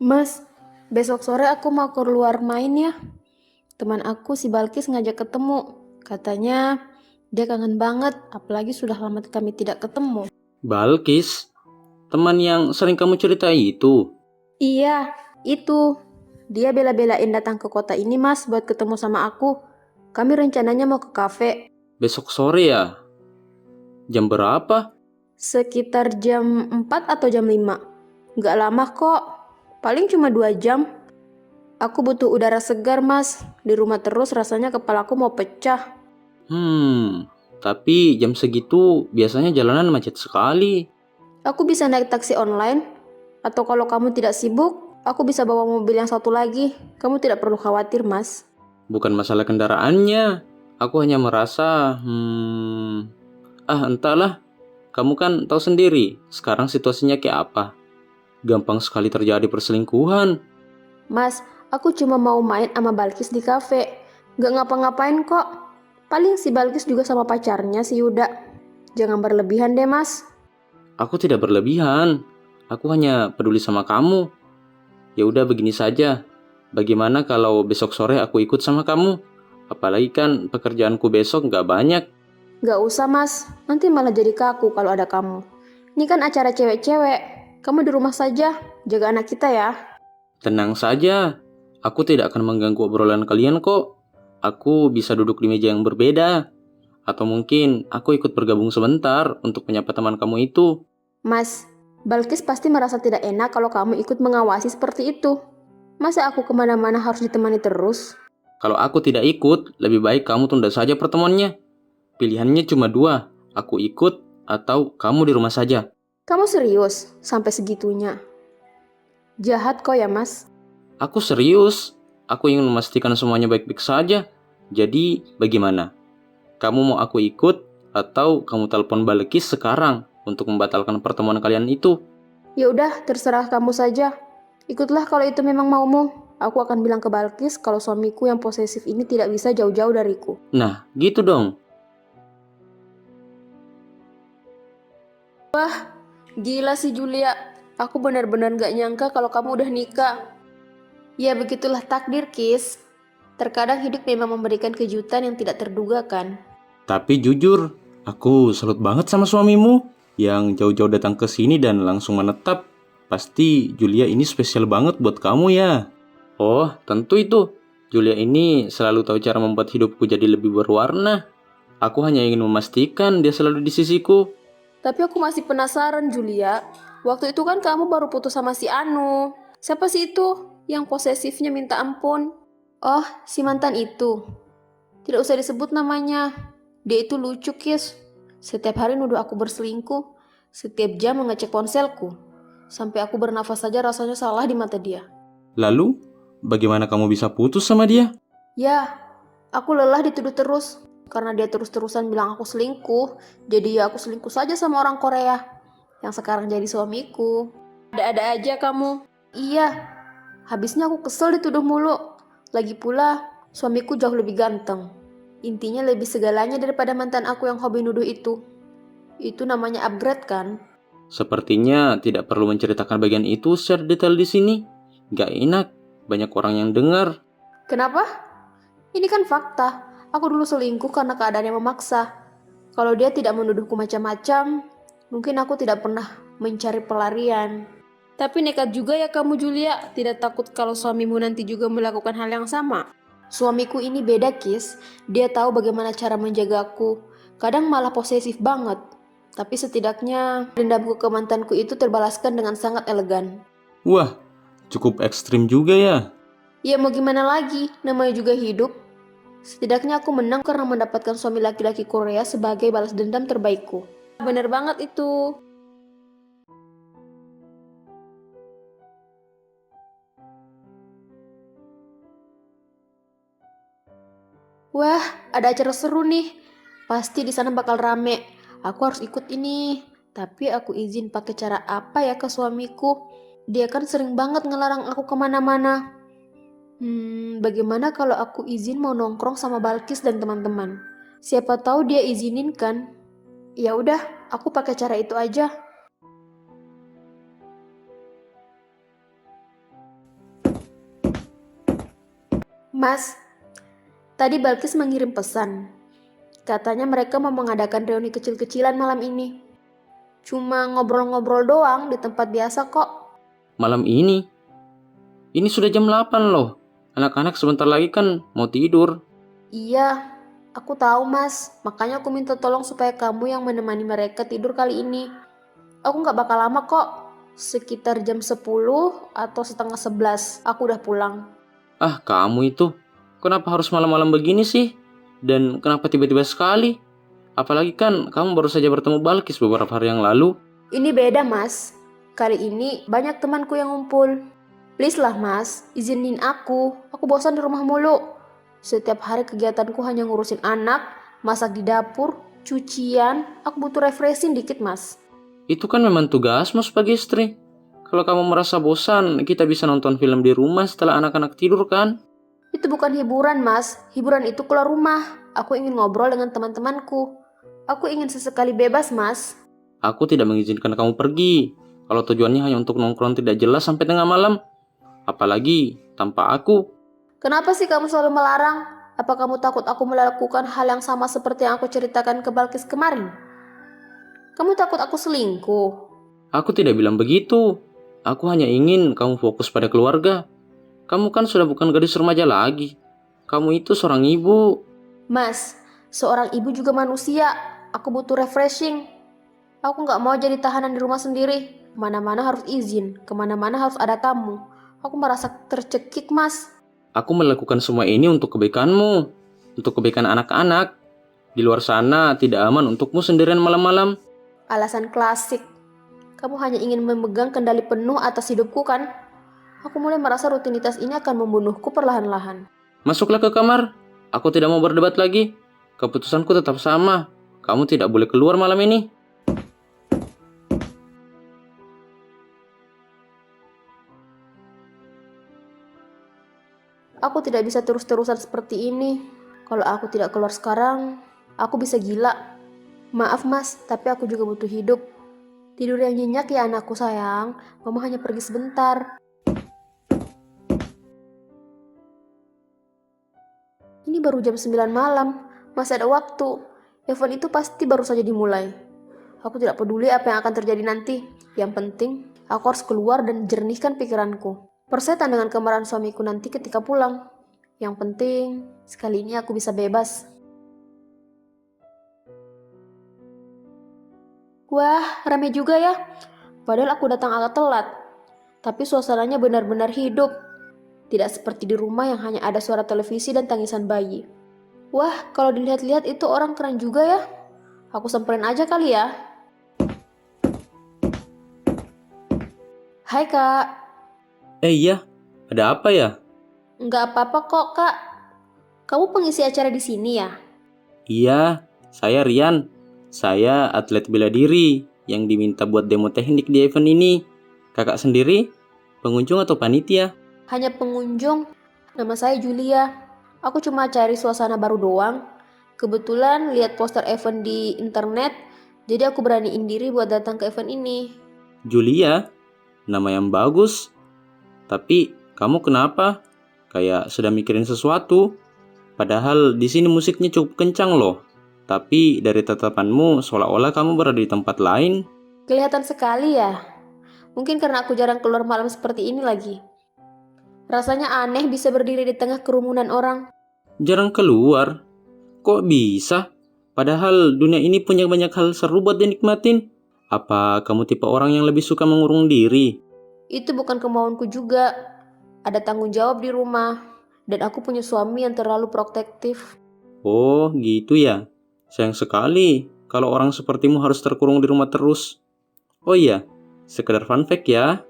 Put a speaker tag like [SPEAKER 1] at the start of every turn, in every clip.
[SPEAKER 1] Mas, besok sore aku mau keluar main ya. Teman aku si Balkis ngajak ketemu. Katanya dia kangen banget, apalagi sudah lama kami tidak ketemu.
[SPEAKER 2] Balkis, teman yang sering kamu ceritai itu.
[SPEAKER 1] Iya, itu. Dia bela-belain datang ke kota ini mas buat ketemu sama aku. Kami rencananya mau ke kafe.
[SPEAKER 2] Besok sore ya? Jam berapa?
[SPEAKER 1] Sekitar jam 4 atau jam 5. Nggak lama kok. Paling cuma 2 jam. Aku butuh udara segar mas. Di rumah terus rasanya kepalaku mau pecah.
[SPEAKER 2] Tapi jam segitu biasanya jalanan macet sekali.
[SPEAKER 1] Aku bisa naik taksi online, atau kalau kamu tidak sibuk, aku bisa bawa mobil yang satu lagi. Kamu tidak perlu khawatir, Mas.
[SPEAKER 2] Bukan masalah kendaraannya. Aku hanya merasa, entahlah. Kamu kan tahu sendiri, sekarang situasinya kayak apa. Gampang sekali terjadi perselingkuhan.
[SPEAKER 1] Mas, aku cuma mau main sama Balkis di kafe. Gak ngapa-ngapain kok. Paling si Balkis juga sama pacarnya si Yuda. Jangan berlebihan deh, Mas.
[SPEAKER 2] Aku tidak berlebihan. Aku hanya peduli sama kamu. Ya udah begini saja. Bagaimana kalau besok sore aku ikut sama kamu? Apalagi kan pekerjaanku besok nggak banyak.
[SPEAKER 1] Gak usah, Mas. Nanti malah jadi kaku kalau ada kamu. Ini kan acara cewek-cewek. Kamu di rumah saja. Jaga anak kita ya.
[SPEAKER 2] Tenang saja. Aku tidak akan mengganggu obrolan kalian kok. Aku bisa duduk di meja yang berbeda. Atau mungkin aku ikut bergabung sebentar untuk menyapa teman kamu itu.
[SPEAKER 1] Mas, Balkis pasti merasa tidak enak kalau kamu ikut mengawasi seperti itu. Masa aku kemana-mana harus ditemani terus?
[SPEAKER 2] Kalau aku tidak ikut, lebih baik kamu tunda saja pertemuannya. Pilihannya cuma dua, aku ikut atau kamu di rumah saja.
[SPEAKER 1] Kamu serius sampai segitunya? Jahat kok ya, Mas.
[SPEAKER 2] Aku serius, aku ingin memastikan semuanya baik-baik saja. Jadi bagaimana? Kamu mau aku ikut atau kamu telepon Balkis sekarang untuk membatalkan pertemuan kalian itu?
[SPEAKER 1] Ya udah, terserah kamu saja. Ikutlah kalau itu memang maumu. Aku akan bilang ke Balkis kalau suamiku yang posesif ini tidak bisa jauh-jauh dariku.
[SPEAKER 2] Nah, gitu dong.
[SPEAKER 1] Gila sih Julia. Aku benar-benar gak nyangka kalau kamu udah nikah. Ya begitulah takdir, Kis. Terkadang hidup memang memberikan kejutan yang tidak terduga kan.
[SPEAKER 2] Tapi jujur, aku salut banget sama suamimu yang jauh-jauh datang ke sini dan langsung menetap. Pasti Julia ini spesial banget buat kamu ya. Oh, tentu itu. Julia ini selalu tahu cara membuat hidupku jadi lebih berwarna. Aku hanya ingin memastikan dia selalu di sisiku.
[SPEAKER 1] Tapi aku masih penasaran, Julia. Waktu itu kan kamu baru putus sama si Anu. Siapa sih itu yang posesifnya minta ampun? Oh, si mantan itu. Tidak usah disebut namanya. Dia itu lucu, Kis. Setiap hari nuduh aku berselingkuh. Setiap jam mengecek ponselku. Sampai aku bernafas saja rasanya salah di mata dia.
[SPEAKER 2] Lalu, bagaimana kamu bisa putus sama dia?
[SPEAKER 1] Ya, aku lelah dituduh terus. Karena dia terus-terusan bilang aku selingkuh. Jadi ya aku selingkuh saja sama orang Korea. Yang sekarang jadi suamiku. Ada-ada aja kamu. Iya, habisnya aku kesel dituduh mulu. Lagi pula, suamiku jauh lebih ganteng. Intinya lebih segalanya daripada mantan aku yang hobi nuduh itu. Itu namanya upgrade kan?
[SPEAKER 2] Sepertinya tidak perlu menceritakan bagian itu secara detail di sini. Gak enak, banyak orang yang dengar.
[SPEAKER 1] Kenapa? Ini kan fakta. Aku dulu selingkuh karena keadaan yang memaksa. Kalau dia tidak menuduhku macam-macam, mungkin aku tidak pernah mencari pelarian. Tapi nekat juga ya kamu Julia, tidak takut kalau suamimu nanti juga melakukan hal yang sama. Suamiku ini beda, Kis. Dia tahu bagaimana cara menjagaku. Kadang malah posesif banget. Tapi setidaknya dendamku ke mantanku itu terbalaskan dengan sangat elegan.
[SPEAKER 2] Wah, cukup ekstrim juga ya.
[SPEAKER 1] Ya mau gimana lagi, namanya juga hidup. Setidaknya aku menang karena mendapatkan suami laki-laki Korea sebagai balas dendam terbaikku. Bener banget itu. Wah, ada acara seru nih. Pasti di sana bakal rame. Aku harus ikut ini. Tapi aku izin pakai cara apa ya ke suamiku? Dia kan sering banget ngelarang aku kemana-mana. Bagaimana kalau aku izin mau nongkrong sama Balkis dan teman-teman? Siapa tahu dia izinin kan? Ya udah, aku pakai cara itu aja. Mas, tadi Balkis mengirim pesan. Katanya mereka mau mengadakan reuni kecil-kecilan malam ini. Cuma ngobrol-ngobrol doang di tempat biasa kok.
[SPEAKER 2] Malam ini? Ini sudah jam 8 loh. Anak-anak sebentar lagi kan mau tidur.
[SPEAKER 1] Iya, aku tahu mas. Makanya aku minta tolong supaya kamu yang menemani mereka tidur kali ini. Aku gak bakal lama kok. Sekitar jam 10 atau setengah 11 aku udah pulang.
[SPEAKER 2] Ah, kamu itu. Kenapa harus malam-malam begini sih? Dan kenapa tiba-tiba sekali? Apalagi kan kamu baru saja bertemu Balkis beberapa hari yang lalu.
[SPEAKER 1] Ini beda mas. Kali ini banyak temanku yang ngumpul. Please lah mas, izinin aku. Aku bosan di rumah mulu. Setiap hari kegiatanku hanya ngurusin anak, masak di dapur, cucian. Aku butuh refreshing dikit mas.
[SPEAKER 2] Itu kan memang tugasmu sebagai istri. Kalau kamu merasa bosan, kita bisa nonton film di rumah setelah anak-anak tidur kan?
[SPEAKER 1] Itu bukan hiburan mas. Hiburan itu keluar rumah. Aku ingin ngobrol dengan teman-temanku. Aku ingin sesekali bebas mas.
[SPEAKER 2] Aku tidak mengizinkan kamu pergi. Kalau tujuannya hanya untuk nongkrong tidak jelas sampai tengah malam. Apalagi tanpa aku.
[SPEAKER 1] Kenapa sih kamu selalu melarang? Apa kamu takut aku melakukan hal yang sama seperti yang aku ceritakan ke Balkis kemarin? Kamu takut aku selingkuh?
[SPEAKER 2] Aku tidak bilang begitu. Aku hanya ingin kamu fokus pada keluarga. Kamu kan sudah bukan gadis remaja lagi. Kamu itu seorang ibu.
[SPEAKER 1] Mas, seorang ibu juga manusia. Aku butuh refreshing. Aku gak mau jadi tahanan di rumah sendiri. Kemana-mana harus izin, kemana-mana harus ada kamu. Aku merasa tercekik, mas.
[SPEAKER 2] Aku melakukan semua ini untuk kebaikanmu. Untuk kebaikan anak-anak. Di luar sana tidak aman untukmu sendirian malam-malam.
[SPEAKER 1] Alasan klasik. Kamu hanya ingin memegang kendali penuh atas hidupku kan? Aku mulai merasa rutinitas ini akan membunuhku perlahan-lahan.
[SPEAKER 2] Masuklah ke kamar. Aku tidak mau berdebat lagi. Keputusanku tetap sama. Kamu tidak boleh keluar malam ini.
[SPEAKER 1] Aku tidak bisa terus-terusan seperti ini. Kalau aku tidak keluar sekarang, aku bisa gila. Maaf mas, tapi aku juga butuh hidup. Tidur yang nyenyak ya anakku sayang. Mama hanya pergi sebentar. Ini baru jam 9 malam. Masih ada waktu. Event itu pasti baru saja dimulai. Aku tidak peduli apa yang akan terjadi nanti. Yang penting, aku harus keluar dan jernihkan pikiranku. Persetan dengan kemarahan suamiku nanti ketika pulang. Yang penting, sekali ini aku bisa bebas. Wah, rame juga ya. Padahal aku datang agak telat. Tapi suasananya benar-benar hidup. Tidak seperti di rumah yang hanya ada suara televisi dan tangisan bayi. Wah, kalau dilihat-lihat itu orang keren juga ya. Aku samperin aja kali ya. Hai kak.
[SPEAKER 2] Iya, ada apa ya?
[SPEAKER 1] Nggak apa-apa kok kak. Kamu pengisi acara di sini ya?
[SPEAKER 2] Iya, saya Rian. Saya atlet bela diri yang diminta buat demo teknik di event ini. Kakak sendiri, pengunjung atau panitia?
[SPEAKER 1] Hanya pengunjung. Nama saya Julia. Aku cuma cari suasana baru doang. Kebetulan lihat poster event di internet, jadi aku beraniin diri buat datang ke event ini.
[SPEAKER 2] Julia, nama yang bagus. Tapi kamu kenapa? Kayak sedang mikirin sesuatu. Padahal di sini musiknya cukup kencang loh. Tapi dari tatapanmu seolah-olah kamu berada di tempat lain.
[SPEAKER 1] Kelihatan sekali ya. Mungkin karena aku jarang keluar malam seperti ini lagi. Rasanya aneh bisa berdiri di tengah kerumunan orang.
[SPEAKER 2] Jarang keluar. Kok bisa? Padahal dunia ini punya banyak hal seru buat dinikmatin. Apa kamu tipe orang yang lebih suka mengurung diri?
[SPEAKER 1] Itu bukan kemauanku juga. Ada tanggung jawab di rumah. Dan aku punya suami yang terlalu protektif.
[SPEAKER 2] Oh, gitu ya. Sayang sekali kalau orang sepertimu harus terkurung di rumah terus. Oh iya, sekedar fun fact ya.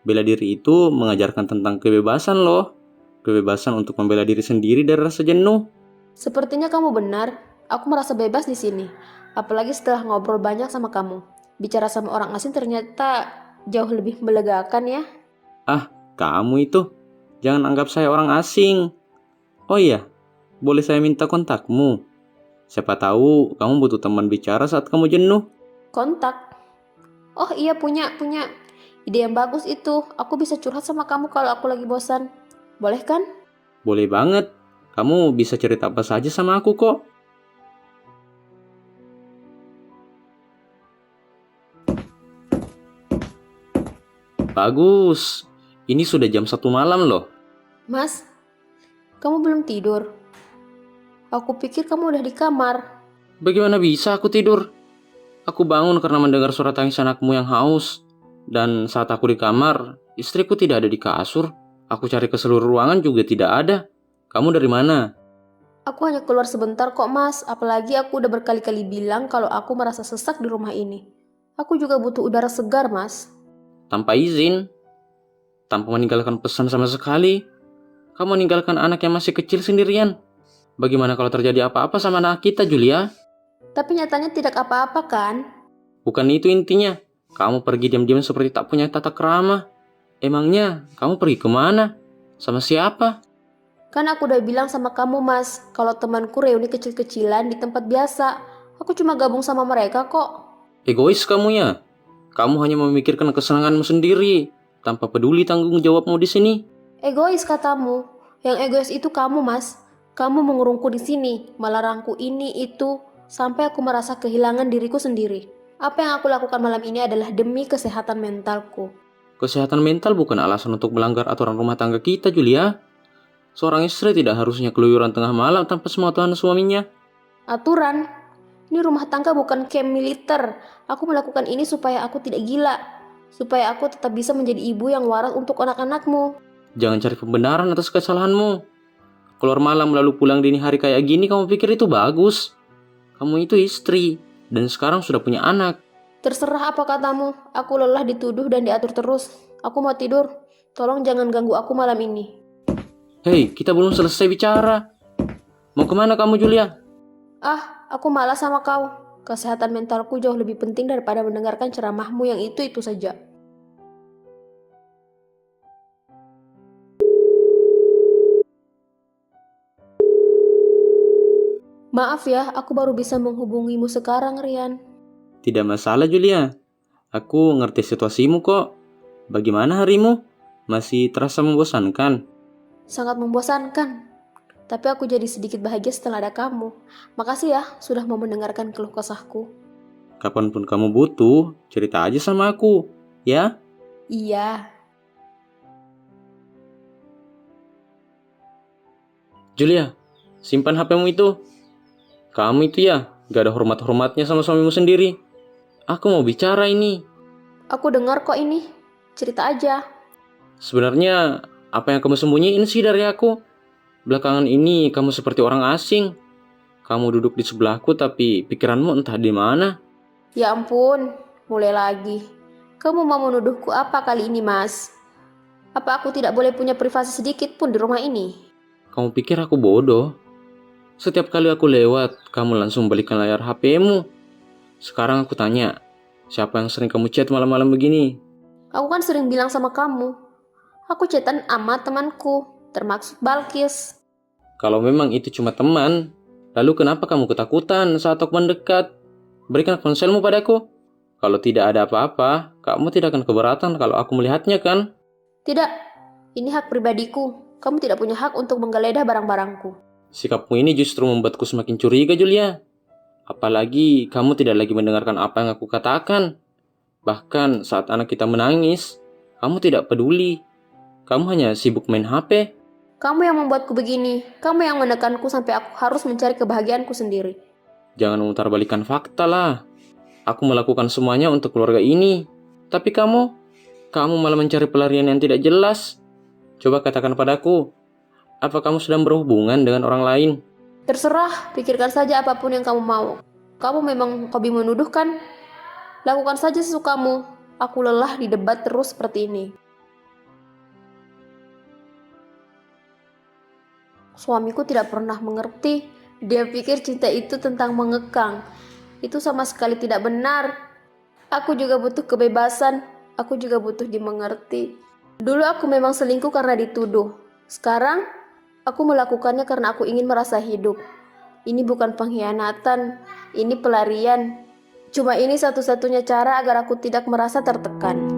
[SPEAKER 2] Bela diri itu mengajarkan tentang kebebasan loh. Kebebasan untuk membela diri sendiri dari rasa jenuh.
[SPEAKER 1] Sepertinya kamu benar. Aku merasa bebas di sini. Apalagi setelah ngobrol banyak sama kamu. Bicara sama orang asing ternyata jauh lebih melegakan ya.
[SPEAKER 2] Ah, kamu itu. Jangan anggap saya orang asing. Oh iya, boleh saya minta kontakmu? Siapa tahu kamu butuh teman bicara saat kamu jenuh.
[SPEAKER 1] Kontak. Oh iya punya. Ide yang bagus itu. Aku bisa curhat sama kamu kalau aku lagi bosan. Boleh kan?
[SPEAKER 2] Boleh banget. Kamu bisa cerita apa saja sama aku kok. Bagus. Ini sudah jam 1 malam loh.
[SPEAKER 1] Mas, kamu belum tidur? Aku pikir kamu udah di kamar.
[SPEAKER 2] Bagaimana bisa aku tidur? Aku bangun karena mendengar suara tangis anakmu yang haus. Dan saat aku di kamar, istriku tidak ada di kasur. Aku cari ke seluruh ruangan juga tidak ada. Kamu dari mana?
[SPEAKER 1] Aku hanya keluar sebentar kok mas, apalagi aku udah berkali-kali bilang kalau aku merasa sesak di rumah ini. Aku juga butuh udara segar mas.
[SPEAKER 2] Tanpa izin? Tanpa meninggalkan pesan sama sekali? Kamu meninggalkan anak yang masih kecil sendirian? Bagaimana kalau terjadi apa-apa sama anak kita, Julia?
[SPEAKER 1] Tapi nyatanya tidak apa-apa kan?
[SPEAKER 2] Bukan itu intinya. Kamu pergi diam-diam seperti tak punya tata krama. Emangnya kamu pergi kemana? Sama siapa?
[SPEAKER 1] Kan aku udah bilang sama kamu mas, kalau temanku reuni kecil-kecilan di tempat biasa. Aku cuma gabung sama mereka kok.
[SPEAKER 2] Egois kamu ya? Kamu hanya memikirkan kesenanganmu sendiri, tanpa peduli tanggung jawabmu di sini.
[SPEAKER 1] Egois katamu. Yang egois itu kamu mas. Kamu mengurungku di sini, melarangku ini itu, sampai aku merasa kehilangan diriku sendiri. Apa yang aku lakukan malam ini adalah demi kesehatan mentalku.
[SPEAKER 2] Kesehatan mental bukan alasan untuk melanggar aturan rumah tangga kita, Julia. Seorang istri tidak harusnya keluyuran tengah malam tanpa sepengetahuan suaminya.
[SPEAKER 1] Aturan? Ini rumah tangga bukan camp militer. Aku melakukan ini supaya aku tidak gila. Supaya aku tetap bisa menjadi ibu yang waras untuk anak-anakmu.
[SPEAKER 2] Jangan cari pembenaran atas kesalahanmu. Keluar malam lalu pulang dini hari kayak gini, kamu pikir itu bagus? Kamu itu istri, dan sekarang sudah punya anak.
[SPEAKER 1] Terserah apa katamu. Aku lelah dituduh dan diatur terus. Aku mau tidur. Tolong jangan ganggu aku malam ini.
[SPEAKER 2] Hei, kita belum selesai bicara. Mau kemana kamu, Julia?
[SPEAKER 1] Aku malas sama kau. Kesehatan mentalku jauh lebih penting daripada mendengarkan ceramahmu yang itu saja. Maaf ya, aku baru bisa menghubungimu sekarang, Rian.
[SPEAKER 2] Tidak masalah, Julia. Aku ngerti situasimu kok. Bagaimana harimu? Masih terasa membosankan?
[SPEAKER 1] Sangat membosankan. Tapi aku jadi sedikit bahagia setelah ada kamu. Makasih ya, sudah mau mendengarkan keluh kesahku.
[SPEAKER 2] Kapanpun kamu butuh, cerita aja sama aku, ya?
[SPEAKER 1] Iya.
[SPEAKER 2] Julia, simpan HP-mu itu. Kamu itu ya, gak ada hormat-hormatnya sama suamimu sendiri. Aku mau bicara ini.
[SPEAKER 1] Aku dengar kok ini. Cerita aja.
[SPEAKER 2] Sebenarnya, apa yang kamu sembunyiin sih dari aku? Belakangan ini kamu seperti orang asing. Kamu duduk di sebelahku tapi pikiranmu entah di mana.
[SPEAKER 1] Ya ampun, mulai lagi. Kamu mau menuduhku apa kali ini, Mas? Apa aku tidak boleh punya privasi sedikit pun di rumah ini?
[SPEAKER 2] Kamu pikir aku bodoh? Setiap kali aku lewat, kamu langsung balikan layar HP-mu. Sekarang aku tanya, siapa yang sering kamu chat malam-malam begini?
[SPEAKER 1] Aku kan sering bilang sama kamu. Aku chatan sama temanku, termasuk Balkis.
[SPEAKER 2] Kalau memang itu cuma teman, lalu kenapa kamu ketakutan saat aku mendekat? Berikan ponselmu padaku. Kalau tidak ada apa-apa, kamu tidak akan keberatan kalau aku melihatnya kan?
[SPEAKER 1] Tidak, ini hak pribadiku. Kamu tidak punya hak untuk menggeledah barang-barangku.
[SPEAKER 2] Sikapmu ini justru membuatku semakin curiga, Julia. Apalagi kamu tidak lagi mendengarkan apa yang aku katakan. Bahkan saat anak kita menangis, kamu tidak peduli. Kamu hanya sibuk main HP.
[SPEAKER 1] Kamu yang membuatku begini. Kamu yang menekanku sampai aku harus mencari kebahagiaanku sendiri.
[SPEAKER 2] Jangan memutarbalikkan fakta lah. Aku melakukan semuanya untuk keluarga ini. Tapi kamu malah mencari pelarian yang tidak jelas. Coba katakan padaku, apa kamu sedang berhubungan dengan orang lain?
[SPEAKER 1] Terserah, pikirkan saja apapun yang kamu mau. Kamu memang hobi menuduh kan? Lakukan saja sesukamu. Aku lelah di debat terus seperti ini. Suamiku tidak pernah mengerti. Dia pikir cinta itu tentang mengekang. Itu sama sekali tidak benar. Aku juga butuh kebebasan. Aku juga butuh dimengerti. Dulu aku memang selingkuh karena dituduh. Sekarang, aku melakukannya karena aku ingin merasa hidup. Ini bukan pengkhianatan. Ini pelarian. Cuma ini satu-satunya cara agar aku tidak merasa tertekan.